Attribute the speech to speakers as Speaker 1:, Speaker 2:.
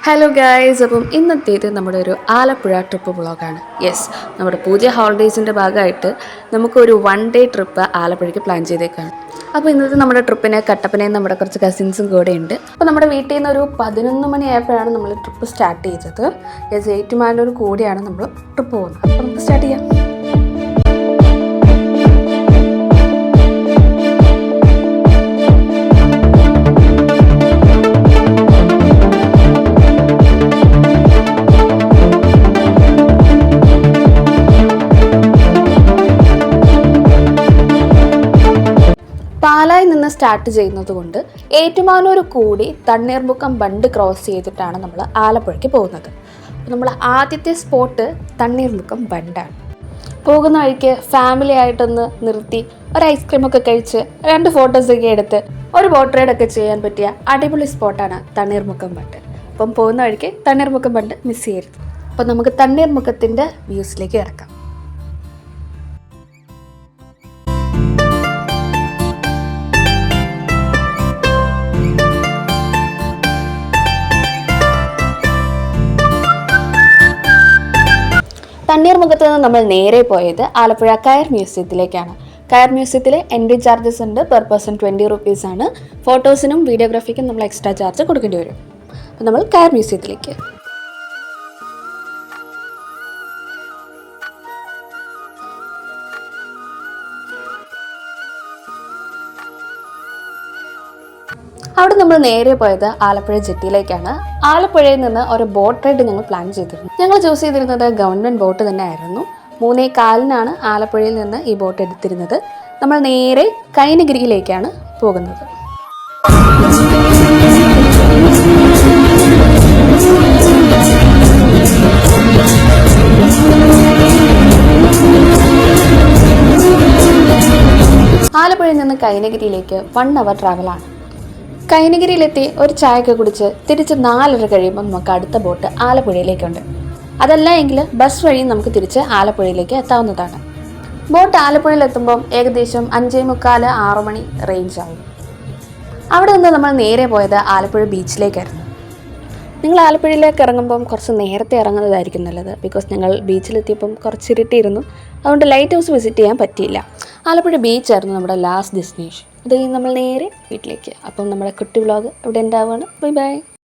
Speaker 1: Hello guys, അപ്പം ഇന്നത്തേത് നമ്മുടെ ഒരു ആലപ്പുഴ ട്രിപ്പ് വ്ളോഗാണ്. യെസ്, നമ്മുടെ പൂജ ഹോളിഡേയ്സിൻ്റെ ഭാഗമായിട്ട് നമുക്കൊരു 1 ഡേ ട്രിപ്പ് ആലപ്പുഴയ്ക്ക് പ്ലാൻ ചെയ്തേക്കാണ്. അപ്പോൾ ഇന്നത്തെ നമ്മുടെ ട്രിപ്പിന് കട്ടപ്പനയും നമ്മുടെ കുറച്ച് കസിൻസും കൂടെ ഉണ്ട്. അപ്പോൾ നമ്മുടെ വീട്ടിൽ നിന്ന് ഒരു 11 മണിയായപ്പോഴാണ് നമ്മൾ ട്രിപ്പ് സ്റ്റാർട്ട് ചെയ്തത്. യെസ്, ഏറ്റുമാനൂർ കൂടിയാണ് നമ്മൾ ട്രിപ്പ് പോകുന്നത്. അപ്പോൾ നമുക്ക് സ്റ്റാർട്ട് ചെയ്യാം. പാലായിൽ നിന്ന് സ്റ്റാർട്ട് ചെയ്യുന്നത് കൊണ്ട് ഏറ്റുമാനൂർ കൂടി തണ്ണീർമുക്കം ബണ്ട് ക്രോസ് ചെയ്തിട്ടാണ് നമ്മൾ ആലപ്പുഴയ്ക്ക് പോകുന്നത്. അപ്പോൾ നമ്മൾ ആദ്യത്തെ സ്പോട്ട് തണ്ണീർമുക്കം ബണ്ടാണ്. പോകുന്ന വഴിക്ക് ഫാമിലി ആയിട്ടൊന്ന് നിർത്തി ഒരു ഐസ്ക്രീമൊക്കെ കഴിച്ച് 2 ഫോട്ടോസൊക്കെ എടുത്ത് ഒരു ബോട്ട് റൈഡൊക്കെ ചെയ്യാൻ പറ്റിയ അടിപൊളി സ്പോട്ടാണ് തണ്ണീർമുക്കം ബണ്ട്. അപ്പം പോകുന്ന വഴിക്ക് തണ്ണീർമുക്കം ബണ്ട് മിസ് ചെയ്യരുത്. അപ്പം നമുക്ക് തണ്ണീർമുക്കത്തിൻ്റെ വ്യൂസിലേക്ക് ഇറക്കാം. തണ്ണീർമുഖത്ത് നിന്ന് നമ്മൾ നേരെ പോയത് ആലപ്പുഴ കയർ മ്യൂസിയത്തിലേക്കാണ്. കയർ മ്യൂസിയത്തിൽ എൻട്രി ചാർജസ് ഉണ്ട്. പെർ പേഴ്സൺ 20 റുപ്പീസാണ്. ഫോട്ടോസിനും വീഡിയോഗ്രാഫിക്കും നമ്മൾ എക്സ്ട്രാ ചാർജ് കൊടുക്കേണ്ടി വരും. അപ്പോൾ നമ്മൾ കയർ മ്യൂസിയത്തിലേക്ക്. അവിടെ നമ്മൾ നേരെ പോയത് ആലപ്പുഴ ജെട്ടിയിലേക്കാണ്. ആലപ്പുഴയിൽ നിന്ന് ഒരു ബോട്ട് റൈഡ് ഞങ്ങൾ പ്ലാൻ ചെയ്തിരുന്നു. ഞങ്ങൾ ചൂസ് ചെയ്തിരുന്നത് ഗവൺമെൻറ് ബോട്ട് തന്നെ ആയിരുന്നു. 3:15 ആലപ്പുഴയിൽ നിന്ന് ഈ ബോട്ട് എടുത്തിരുന്നത്. നമ്മൾ നേരെ കൈനഗിരിയിലേക്കാണ് പോകുന്നത്. ആലപ്പുഴയിൽ നിന്ന് കൈനഗിരിയിലേക്ക് 1 അവർ ട്രാവലാണ്. കൈനഗിരിയിലെത്തി ഒരു ചായയൊക്കെ കുടിച്ച് തിരിച്ച് 4:30 കഴിയുമ്പോൾ നമുക്ക് അടുത്ത ബോട്ട് ആലപ്പുഴയിലേക്കുണ്ട്. അതല്ല എങ്കിൽ ബസ് വഴി നമുക്ക് തിരിച്ച് ആലപ്പുഴയിലേക്ക് എത്താവുന്നതാണ്. ബോട്ട് ആലപ്പുഴയിലെത്തുമ്പം ഏകദേശം 5:45-6 മണി റേഞ്ച് ആവും. അവിടെ നിന്ന് നമ്മൾ നേരെ പോയത് ആലപ്പുഴ ബീച്ചിലേക്കായിരുന്നു. നിങ്ങൾ ആലപ്പുഴയിലേക്ക് ഇറങ്ങുമ്പം കുറച്ച് നേരത്തെ ഇറങ്ങുന്നതായിരിക്കും നല്ലത്. ബിക്കോസ് ഞങ്ങൾ ബീച്ചിലെത്തിയപ്പം കുറച്ച് ഇരുട്ടിയിരുന്നു. അതുകൊണ്ട് ലൈറ്റ് ഹൗസ് വിസിറ്റ് ചെയ്യാൻ പറ്റിയില്ല. ആലപ്പുഴ ബീച്ചായിരുന്നു നമ്മുടെ ലാസ്റ്റ് ഡെസ്റ്റിനേഷൻ. അത് കഴിഞ്ഞ് നമ്മൾ നേരെ വീട്ടിലേക്ക്. അപ്പം നമ്മുടെ കുട്ടി വ്ളോഗ് ഇവിടെ ഉണ്ടാവുകയാണ്. Bye bye.